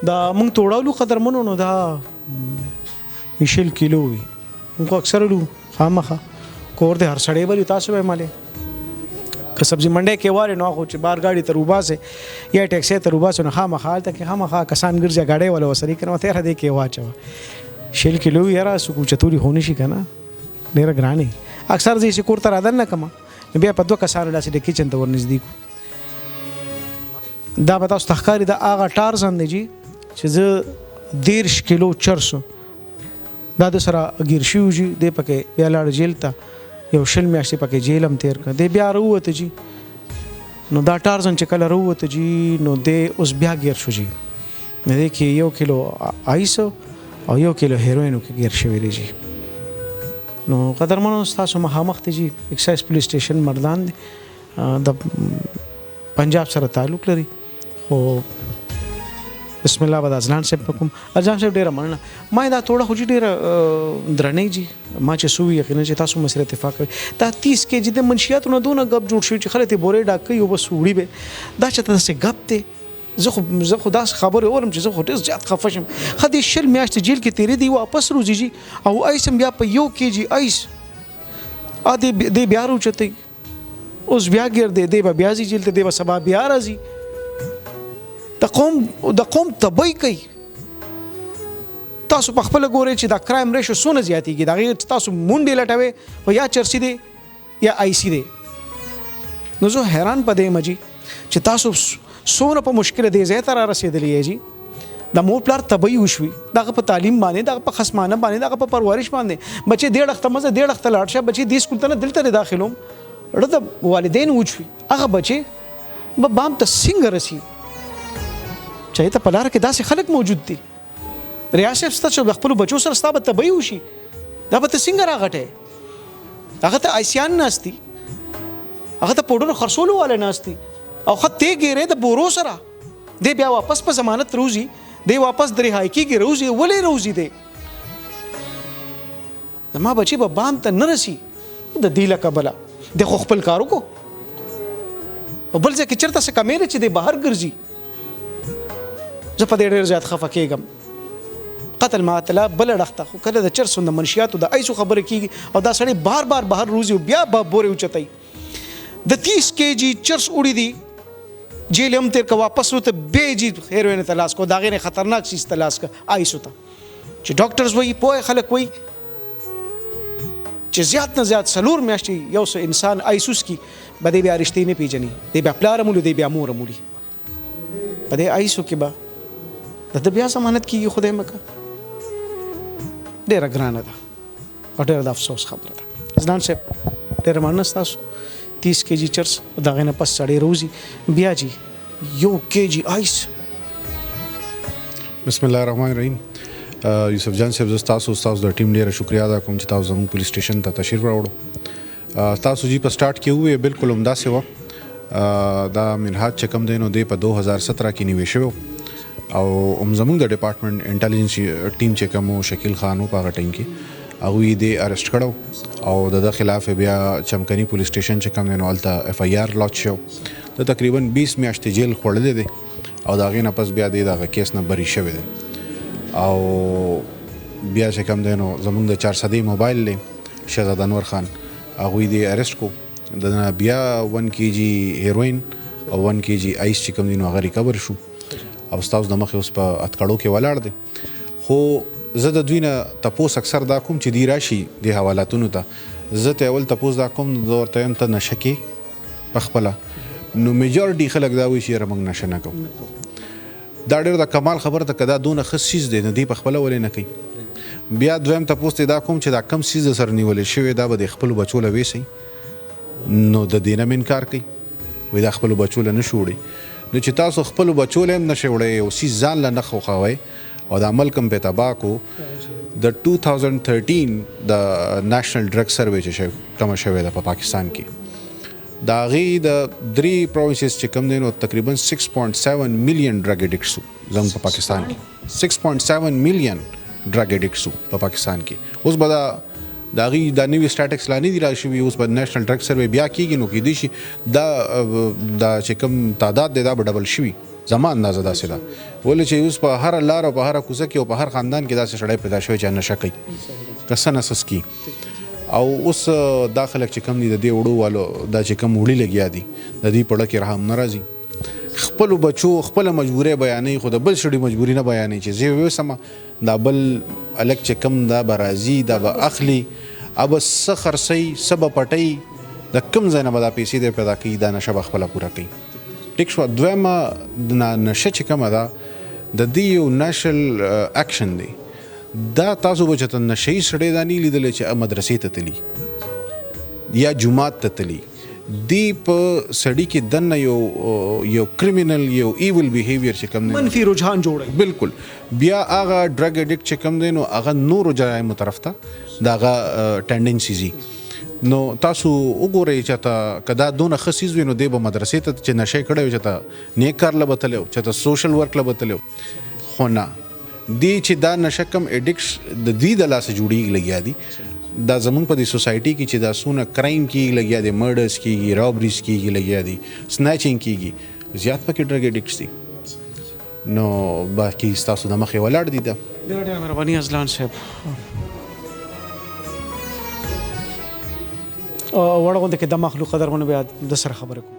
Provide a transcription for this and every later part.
دا مونږ توړولو قدرمنو نو دا 20 کیلو وي مونږ اکثر لو خامخه کور د هر سړی بلی تاسو به مالې که سبزی منډه کې واره نو خو چې بار گاډي تر وباسه یا ټیکسي تر وباسه نو خامخه حالت کې خامخه کسان ګرځي گاډي ولا وسري کنه ته هدا کې واچو 20 کیلو یاره سکو چتوري هونی شي کنه ډیر ګرانه اکثر زی کور تر اذن نه کما بیا په دوه کسانو داسې د کچن ته ورنږدې دا به تاسو تخکاری دا هغه ټارزن دی چې زه 10 کیلو چرسو دا د سره ګیر شو جی د پکې بیا لاړ جیل ته یو شل میاشتې پکې جیل هم تیر کړ د بیا وروته جی نو دا ټارزن چې کله وروته جی نو د اوس بیا ګیر شو جی نه دی کې 1 کیلو آیس او 1 کیلو هیروین کې ګیر شوی دی جی نو قدرمنو تاسو مخامخ ته جی ایکسایز پولیس سټیشن مردان دی د پنجاب سره تعلق لري خو بسم الله بد ازلان صاحب کوم ازلان صاحب ډیره مننه ما دا توړه خو ډیره درنې جی ما چې سو یقینا چې تاسو مسره اتفاق کوي دا 30 کې جدي منشياتونه دونه غب جوړ شي چې خلک بورې ډاکې یو بس وړي به دا چې تاسو غب ته زه خو داس خبره اورم چې زه خو ډیر زیات خفه شم خدي شل میاشت جیل کې تیرې دی واپس روزي جی او ایسم بیا په 1 کېجی ایس ا دې بیا روچته اوس بیا ګر دې بیا زی جیل ته دې سبا بیا راځي د قوم تبای کوي تاسو په خپل ګورئ چې دا کرایم ریشو سونه زیاتېږي دا تاسو مونډې لټوي او یا چرسي دی یا آی سی دی نو زه حیران پدې مجي چې تاسو سونه په مشکل دی زه تر رسیدلی جی د مور پلار تبای وشوي دغه په تعلیم باندې دغه په خصمانه باندې دغه په پرورش باندې بچي ډېر وخت مزه ډېر وخت لاړ شه بچي د سکول ته دلته داخلوم ورته والدین وچوي هغه بچي بام ته څنګه رسی چاہیے ته پلار کې داسې خلک موجود دي ریاست ستاسو خپل بچو سره ستاسو تبعی وشي دا به څنګه راغټه هغه ته آسیان ناشتي هغه ته پودر خرڅولو والے ناشتي او خطه ګیره د بورو سره دی بیا واپس په ضمانت روزي دی واپس د رهایی کیږي روزي ولې روزي دی زما بچي به بام ته نرسي د دیله قبله د خپل کارو کو او بل ځکه چرته څه کمېره چې د بهر ګرځي زه په دې ډېر زیات خفه کېږم قتل ماتله بل ډخته خو کله د چرسو د منشیاتو د ایسو خبره کېږي او دا سړی بار بهر روزي بیا بورې اوچتای د 30 کېجی چرس وړي دي جیل هم تیر که واپس وته به جی هیروین تلاش کو دا غیر خطرناک شي تلاش کا ایسو ته چې ډاکټرز وایي پوهه خلک وایي چې زیات نه زیات سلور میاشتې یو انسان ایسوس کی بده بیا رښتې نه پیژني دی بیا پلار مولي دی بیا مور مولي په دې ایسو کې به د بیا ضمانت کیږي خدای مکه ډېره ګرانه ده او ډېره د افسوس خبره ده ځلان صاحب ډېره مننه ستاسو 30 کېجی چرس دغه نه پس سړی روزي بیا جی 1 کېجی آیس بسم الله الرحمن الرحیم یوسف جان صاحب تاسو د ټیم ډېره شکریا ادا کوم چې تاسو زموږ پولیس سټیشن ته تشریف راوړو تاسو جی په سٹارټ کې وې بالکل عمده سیوا دا منهاج چې کوم دی نو دی په 2017 کې نیوي شو او زموږ د ډپارټمنټ انټيليجنس ټیم چې کوم شکیل خانو په غټین کې هغه دې اریسټ کړو او د خلاف بیا چمکني پولیس سټیشن چې کوم نو الته اف آی آر لوچ شو د تقریبا 20 میاشتې جیل خوړلې دي او دا غي نه پس بیا دغه کیس نه بری شوی دی او بیا چې کوم دی نو زموږ د 400 موبایل له شهزاده انور خان هغه دې اریسټ کو د بیا 1 کېجی هیروین او 1 کېجی آیس چې کوم دی نو هغه ریکور شو او تاسو د مخې اوس په اتکړو کې ولاړ دي خو زه د دوی نه تپوس اکثر دا کوم چې دی راشي د حوالاتونو ته زه ته اول تپوس دا کوم د ورته هم ته نشه کې په خپله نو میجورټي خلک دا وایي چې یاره موږ نشه نه کوو دا ډېر د کمال خبره ده که دا دونه ښه څیز دی نو دوی په خپله ولې نه کوي بیا دویم تپوس ته دا کوم چې دا کم څیز د سره نیولې شوی دا به د خپلو بچو له ویسئ نو د دې نه م انکار کوي وایي دا خپلو بچو له نه شو وړئ نو چې تاسو خپلو بچو له هم نشئ وړئ او څیز ځان له نه خوښوئ او دا ملک هم پې تباه کو د 2013 د ناشنل ډرګ سروې چې کومه شوې ده په پاکستان کې د هغې د 3 پروینسز چې کوم دی نو تقریبا 6.7 ملیون ډرګ ایډکټس وو زموږ په پاکستان کې 6.7 ملیون ډرګ ایډکټس وو په پاکستان کې اوس به د هغې دا نوي سټاټکس لا نه دي راشوي اوس به ناشنل ډرګ سروې بیا کېږي نو کېدای شي دا چې کوم تعداد دی دا به ډبل شوي زما اندازه داسې ده ولې چې اوس په هر لار او په هر کوڅه کې او په هر خاندان کې داسې سړی پیدا شوی چې نشه کوي کسه نسس کی او اوس دا خلک چې کم دي د دې وړو والو دا چې کم وړي لګیا دي د دې پړه کې رحم ناراضي خپل بچو خپل مجبورې بیانې خو د بل شړي مجبوري نه بیانې چې زه وسم دا بل الک چې کم دا برازي دا به اخلي اب سخرسي سب پټي د کم ځای نه به دا پیسې دې پیدا کوي دا نشه خپل پوره کوي ټیک شو دویمه نشه چې کومه ده د دې یو نېشنل اکشن دی دا تاسو به چې نشي سړی دا نه لیدل چې مدرسې ته تلی یا جمعات ته تلی دی په سړی کې دنه یو کریمینل یو ایول بیهیویر چې کوم نه منفي رجحان جوړي بالکل بیا هغه ډرګ اډیکټ چې کوم دی نو هغه نور جرایم طرف ته دا هغه ټینډنسیز نو تاسو وګورئ چې تا کدا دونه خصیز وینو دی به مدرسې ته چې نشه کړو چې تا نیک کار لبتلو چې تا سوشل ورک لبتلو خو نه دی چې دا نشه کم اډیکش د دې د لاس جوړی لګیا دي دا زمون په دې سوسایټي کې چې دا سونه کرایم کې لګیا دي مرډرز کېږي رابریز کېږي لګیا دي سنیچینګ کېږي زیات پکې ډرګ اډیکټس دي نو باقي تاسو د مخې ولاړ دي دا ډېر مهرباني ازلان صاحب وړه غونډه کې د مخلوق قدرونه بیا د سره خبره کوم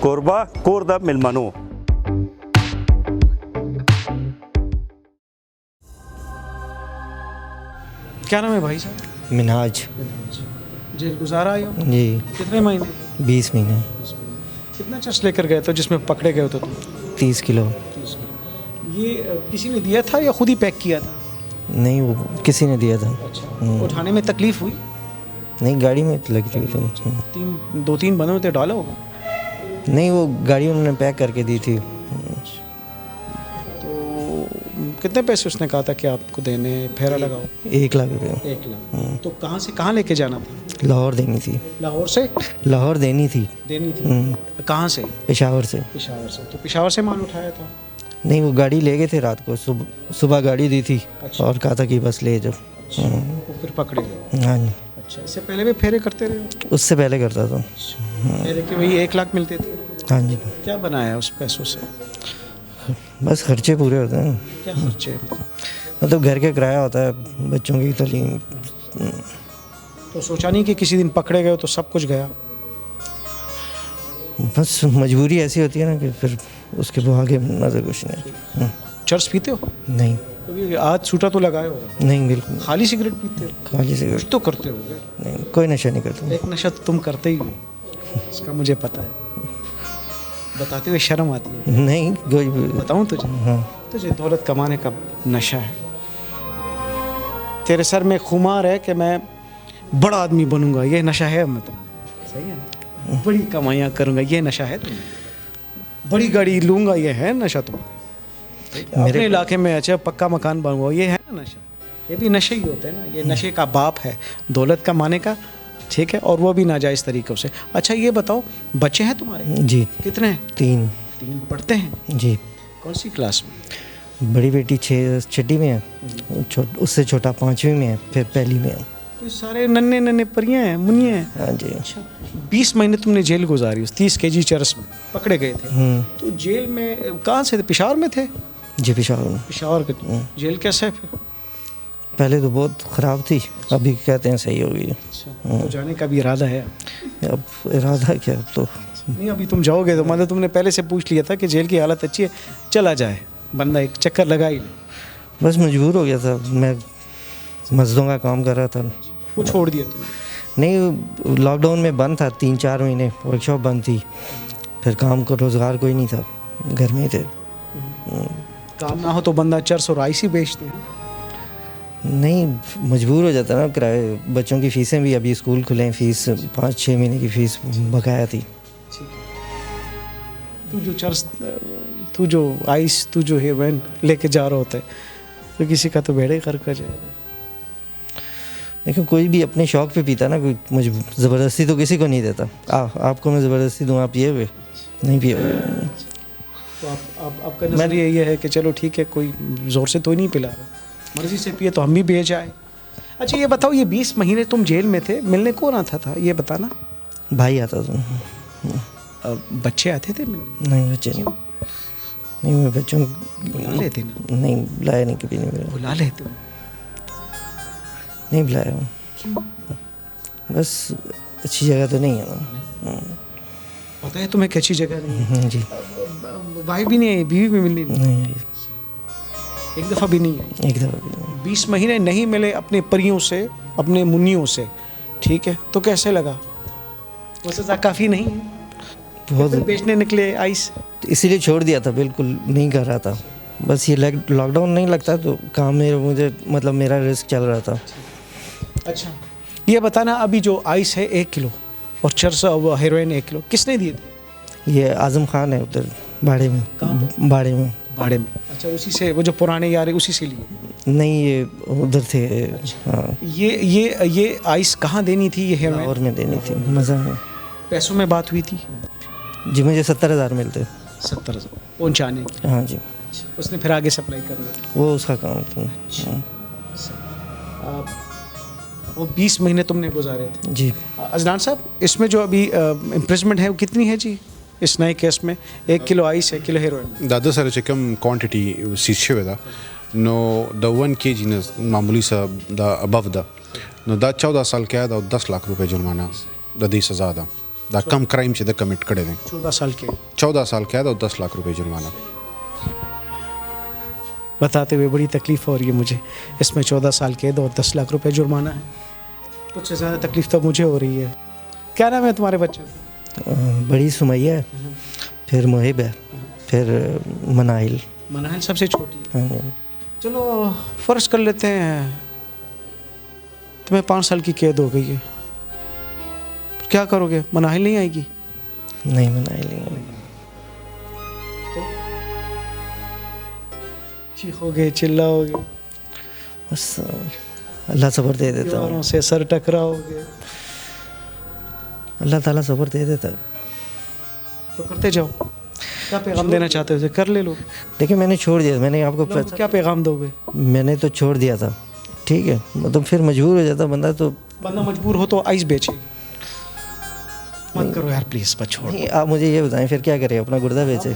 کوربه کور د ملمنو क्या नाम है भाई साहब मिनहाज जेल गुजारा आए हो जी कितने महीने 20 महीने कितना चर्च लेकर गए थे जिसमें पकड़े गए थे तुम 30 किलो ये किसी ने दिया था या खुद ही पैक किया था नहीं वो किसी ने दिया था उठाने में तकलीफ हुई नहीं गाड़ी में लगी हुई थी दो तीन बंदों में डाला होगा नहीं वो गाड़ी उन्होंने पैक करके दी थी तो कितने पैसे उसने कहा था कि आपको देने फेरा लगाओ 1 लाख रुपये 1 लाख तो कहाँ से कहाँ लेके जाना था लाहौर देनी थी लाहौर से लाहौर देनी थी कहाँ से पेशावर से तो पेशावर से माल उठाया था नहीं वो गाड़ी ले गए थे रात को सुबह गाड़ी दी थी और कहा था कि बस ले जाओ तो फिर पकड़े गए हाँ जी अच्छा इससे पहले भी फेरे करते रहे उससे पहले करता था फेरे के वही 1 लाख मिलते थे हाँ जी क्या बनाया उस पैसों से बस खर्चे पूरे होते हैं क्या खर्चे मतलब घर का किराया होता है बच्चों की तालीम तो सोचा नहीं कि किसी दिन पकड़े गए तो सब कुछ गया बस मजबूरी ऐसी होती है ना कि फिर उसके बाद आगे नजर कुछ नहीं चर्च पीते हो नहीं कभी आज छूटा तो लगाए हो नहीं बिल्कुल खाली सिगरेट पीते हो खाली से कुछ तो करते हो नहीं कोई नशा नहीं करता एक नशा तो तुम करते ही हो इसका मुझे पता है बताते हुए शर्म आती है नहीं कोई बताऊं तुझे हाँ तुझे दौलत कमाने का नशा है तेरे सर में खुमार है कि मैं बड़ा आदमी बनूंगा ये नशा है मतलब सही है ना बड़ी कमाइयाँ करूंगा ये नशा है तुम्हें बड़ी गाड़ी लूंगा ये है नशा तुम मेरे इलाके में अच्छा पक्का मकान बनूंगा ये है ना नशा ये भी नशे ही होते हैं ना ये नशे का बाप है दौलत कमाने का ठीक है और वो भी नाजायज़ तरीक़ों से अच्छा ये बताओ बच्चे हैं तुम्हारे जी कितने हैं 3 पढ़ते हैं जी कौन सी क्लास में बड़ी बेटी 6वीं में है उससे छोटा 5वीं में है फिर पहली में है तो सारे नन्हे नन्हे परियाँ हैं मुनियाँ हैं हाँ जी अच्छा 20 महीने तुमने जेल गुजारी उस 30 kg चरस में पकड़े गए थे तो जेल में कहाँ से थे पेशावर में थे जी पेशावर में पेशावर के जेल कैसे है फिर पहले तो बहुत ख़राब थी अभी कहते हैं सही हो गई अच्छा तो जाने का भी इरादा है अब इरादा क्या तो नहीं अभी तुम जाओगे तो मतलब तुमने पहले से पूछ लिया था कि जेल की हालत अच्छी है चला जाए बंदा एक चक्कर लगा ही बस मजबूर हो गया था मैं मजदूरों का काम कर रहा था वो छोड़ दिया तुमने नहीं लॉकडाउन में बंद था 3-4 महीने वर्कशॉप बंद थी फिर काम को रोज़गार कोई नहीं था घर में ही थे काम ना हो तो बंदा चरस और आइस ही बेचते हैं नहीं मजबूर हो जाता ना किराए बच्चों की फ़ीसें भी अभी स्कूल खुले हैं फ़ीस 5-6 महीने की फ़ीस बकाया थी तू जो आइस तू जो हेरोइन लेके जा रहा होता है तो किसी का तो बेड़ा ही गर्क कर जाएगा। देखो कोई भी अपने शौक पे पीता ना, कोई मुझे ज़बरदस्ती तो किसी को नहीं देता। आपको मैं ज़बरदस्ती दूँ आप पिए हुए नहीं पिए हुए। तो आपका नज़रिया ये है कि चलो ठीक है, कोई ज़ोर से तो नहीं पिला रहा, मर्ज़ी से पिए तो हम भी पिए जाए। अच्छा ये बताओ, ये 20 महीने तुम जेल में थे, मिलने कौन आता था ये बताना? भाई आता था। बच्चे आते थे मिलने? नहीं बच्चे नहीं, मैं बच्चों बुला लेते ना? नहीं बुलाया, नहीं कभी नहीं बुलाया। बुला लेते हो? नहीं बुलाया, बस अच्छी जगह तो नहीं है ना। पता है तुम्हें कि अच्छी जगह नहीं है? जी भाई भी नहीं है, बीवी भी मिलनी नहीं, नहीं आई, एक दफ़ा भी नहीं आई। एक दफ़ा भी नहीं। 20 महीने नहीं मिले अपने परियों से, अपने मुन्नियों से, ठीक है, तो कैसे लगा? वो सज़ा काफ़ी नहीं है? बहुत फिर बेचने निकले आइस? इसीलिए छोड़ दिया था, बिल्कुल नहीं कर रहा था। बस ये लॉकडाउन नहीं लगता तो काम में मुझे मतलब मेरा रिस्क चल रहा था। अच्छा ये बताना, अभी जो आइस है 1 किलो और चरस हेरोइन 1 किलो किसने दिए थे? ये आज़म खान है उधर बाड़े में। बाड़े में। भाड़े में? अच्छा उसी से, वो जो पुराने यार है उसी से लिए? नहीं ये उधर थे। हाँ ये आइस कहाँ देनी थी ये हेरोइन? लाहौर में देनी थी, मज़ा में। पैसों में बात हुई थी? जी मुझे 70,000 मिलते। 70,000 पहुँचाने? हाँ जी, उसने फिर आगे सप्लाई कर दिया? वो उसका काम था। हाँ। वो 20 महीने तुमने गुजारे थे? जी अजनान साहब, इसमें जो अभी इम्प्रिजमेंट है वो कितनी है जी इस नए केस में? 1 किलो आइस, 1 किलो हेरोइन? दादा सर چې کوم کوانټیټي سیز شوی ده نو د 1 kg نه معمولی सा د ابو ده نو دا 14 سال قید او 10 लाख रुपए जुर्माना د دې سزا ده دا کم کرایم چې د کمټ کړی دی 14 साल के। 14 साल قید او 10 लाख रुपए जुर्माना। बताते हुए बड़ी तकलीफ़ हो रही है मुझे, इसमें 14 साल कैद और 10 लाख रुपए जुर्माना है। कुछ से ज़्यादा तकलीफ़ तो मुझे हो रही है। क्या नाम है तुम्हारे बच्चे? बड़ी सुमैया है, फिर मुहिब है, फिर मनाइल। मनाहिल सबसे छोटी है। हाँ, चलो फ़र्ज़ कर लेते हैं तुम्हें 5 साल की कैद हो गई है, क्या करोगे? मनाहिल नहीं आएगी? नहीं मनाइल नहीं है। चीखोगे, चिल्लाओगे, बस अल्लाह सब्र दे देता है। दीवारों से सर टकराओगे, अल्लाह ताला सब्र दे देता है। तो करते जाओ। क्या पैगाम देना चाहते हो? उसे कर ले लो। देखिए मैंने छोड़ दिया, मैंने आपको क्या पैगाम दोगे? मैंने तो छोड़ दिया था, ठीक है, मतलब फिर मजबूर हो जाता बंदा तो। बंदा मजबूर हो तो आइस बेचे, मत करो यार प्लीज़, बस छोड़। नहीं आप मुझे ये बताएं फिर क्या करें, अपना गुर्दा बेचे?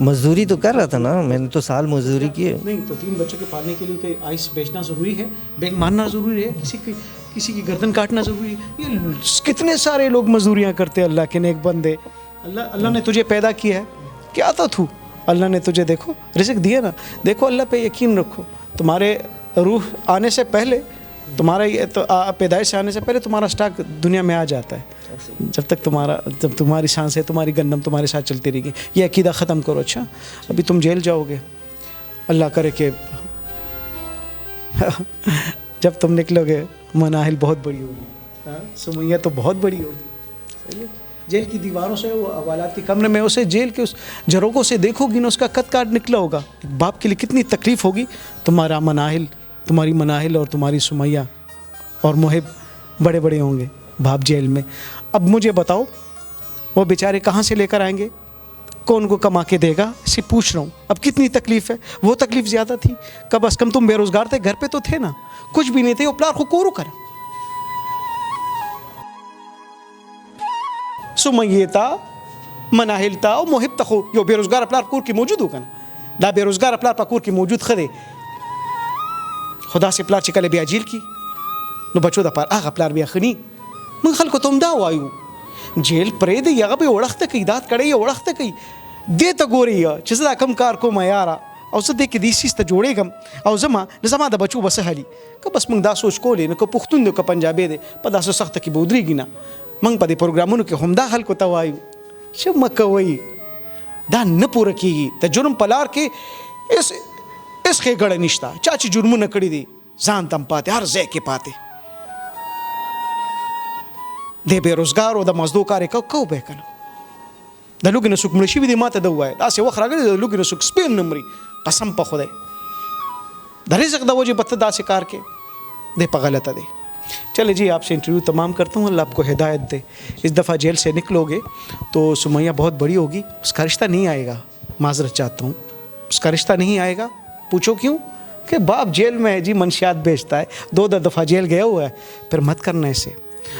मजदूरी तो कर रहा था ना, मैंने तो साल मजदूरी की है। नहीं तो 3 बच्चों के पालने के लिए कोई आइस बेचना ज़रूरी है? बैंक मारना ज़रूरी है? किसी की गर्दन काटना ज़रूरी है? ये कितने सारे लोग मजदूरियाँ करते हैं अल्लाह के नेक बंदे। अल्लाह ने तुझे पैदा किया है, क्या था तू? अल्लाह ने तुझे देखो रिज़्क दिया ना, देखो अल्लाह पे यकीन रखो। तुम्हारे रूह आने से पहले, तुम्हारा ये तो पैदाइश से आने से पहले तुम्हारा स्टॉक दुनिया में आ जाता है। जब तुम्हारी सांसें, तुम्हारी गंदम तुम्हारे साथ चलती रहेगी। ये अकीदा ख़त्म करो। अच्छा अभी तुम जेल जाओगे, अल्लाह करे कि जब तुम निकलोगे मनाहिल बहुत बड़ी होगी, सुमैया तो बहुत बड़ी होगी। जेल की दीवारों से, वो हवालात के कमरे में उसे जेल के उस झरोकों से देखोगी ना, उसका कद काट निकला होगा। एक बाप के लिए कितनी तकलीफ़ होगी। तुम्हारा मनाहिल, तुम्हारी मनाहिल और तुम्हारी सुमैया और मुहिब बड़े बड़े होंगे बाप जेल में। अब मुझे बताओ वो बेचारे कहाँ से लेकर आएंगे, कौन को कमा के देगा? इसे पूछ रहा हूँ। अब कितनी तकलीफ़ है, वो तकलीफ़ ज़्यादा थी। कम अज़ कम तुम बेरोज़गार थे, घर पे तो थे ना, कुछ भी नहीं थे। वो प्लार को कोरू कर सुमैयता मनाहिलता और मुहिब तखो यो बेरोज़गार अपलार कोर की मौजूद होगा ना, ला बेरोज़गार अपलार पकोर की मौजूद खदे खुदा से प्लार चिकले बेअजील की नो बच्चों दा पार आग प्लार बेअखनी मन खल को तुम दा वायु जेल परे दे यगा पे ओढ़खते कई दात कड़े ये ओढ़खते कई दे तो गोरी है चिज़ा कम कार को मयारा और से देख के दीसीस तो जोड़े गम और जमा नज़मा दा बच्चों बस हली का बस मंग दा सोच को ले न को पुख्तुन दे को पंजाबी दे पदा सो सख्त की बोदरी गिना मंग पदे प्रोग्रामों के हमदा हल को तवायु शब मकवई दा न पूरा की तो जुर्म पलार के इस के गड़े निश्ता चाची जुर्मु न कड़ी दी जान तम पाते हर जै के पाते दे बेरोजगार और द मजदूर कार्य कौ बेकन د لوګي نه څوک مړ شوي دي ماته د ووایه داسې وخت راغلی د لوګي نه څوک سپی هم نه مري قسم په خدای د رزق د وجہ بت داسې کار کې دے پا غلط ہے. چلے جی آپ سے انٹرویو تمام کرتا ہوں. اللہ آپ کو ہدایت دے. اس دفعہ جیل سے نکلو گے تو سمیہ بہت بڑی ہوگی, اس کا رشتہ نہیں آئے گا. معذرت چاہتا ہوں, اس کا رشتہ نہیں آئے گا. پوچھو کیوں؟ کہ باپ جیل میں ہے جی, منشیات بیچتا ہے, 2 دفعہ جیل گیا ہوا ہے. پھر مت کرنا ایسے.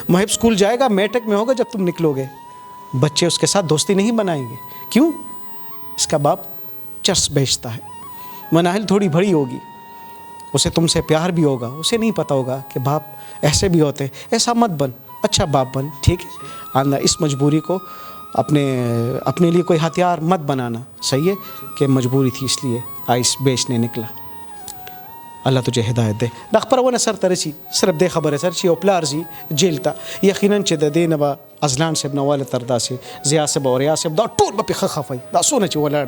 محب اسکول جائے گا, میٹک میں ہوگا جب تم نکلو گے. بچے اس کے ساتھ دوستی نہیں بنائیں گے. کیوں؟ اس کا باپ چرس بیچتا ہے. مناہل تھوڑی بڑی ہوگی, اسے تم سے پیار بھی ہوگا, اسے نہیں پتہ ہوگا کہ باپ ایسے بھی ہوتے. ایسا مت بن, اچھا باپ بن, ٹھیک ہے. آنا اس مجبوری کو اپنے لیے کوئی ہتھیار مت بنانا. صحیح ہے کہ مجبوری تھی اس لیے آئس بیچنے نکلا. الله تجه هدایت ده. دا خبرونه سر ترسي صرف د خبره سر چې او پلارزي جیل ته یقینا چې د دینه به ازلان صاحب نواله تر داسي زیا صاحب او ریا صاحب دا ټول به خخفای دا سونه چې ولاړ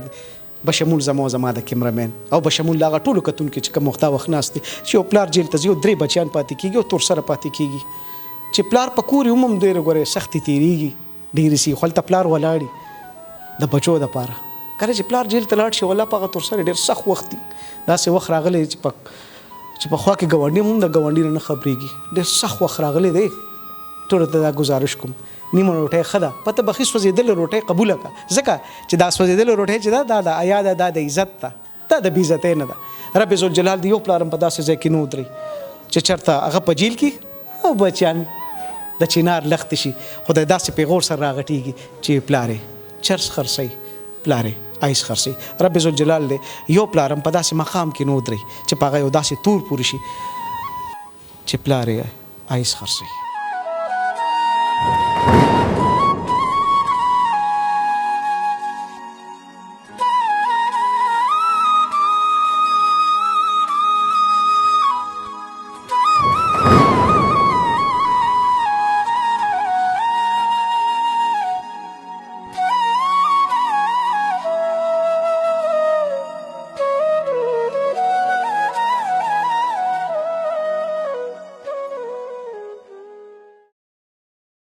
بشمول زما د کیمرامین او بشمول لاغه ټولو کتون کې چې کوم محتوا وخت ناشتي چې او پلار جیل ته زیو 3 بچیان پاتې کیږي او تور سره پاتې کیږي چې پلار پکوري هم ډیر غره سختي تیریږي ډیر سي خپل پلار ولاړی د بچو د پاره کله چې پلار جیل ته لاړ شي ولا پغه تور سره ډیر سخت وخت داسې وخت راغلی چې په خوا کې ګاونډي هم د ګاونډي نه خبرېږي. ډېر سخت وخت راغلی دی. ټولو ته دا ګزارش کوم, نیمه روټۍ ښه ده, پته بخي سوځېدلې روټۍ قبوله کړه, ځکه چې دا سوځېدلې روټۍ چې دا د ایا ده, دا د عزت ده, دا د بېعزتۍ نه ده. رب ذوالجلال د یو پلار هم په داسې ځای کې نه ودرېږي چې چېرته هغه په جیل کې او بچیان د چینار لښتې شي. خدای داسې پیغور سره راغټېږي چې پلارې چرس خرڅوي, پلارې آیس خرڅي. رب ذوالجلال دې یو پلار هم په داسې مقام کې نه ودرېږي چې په هغه یو داسې تور پورې شي چې پلارې آیس خرڅوي.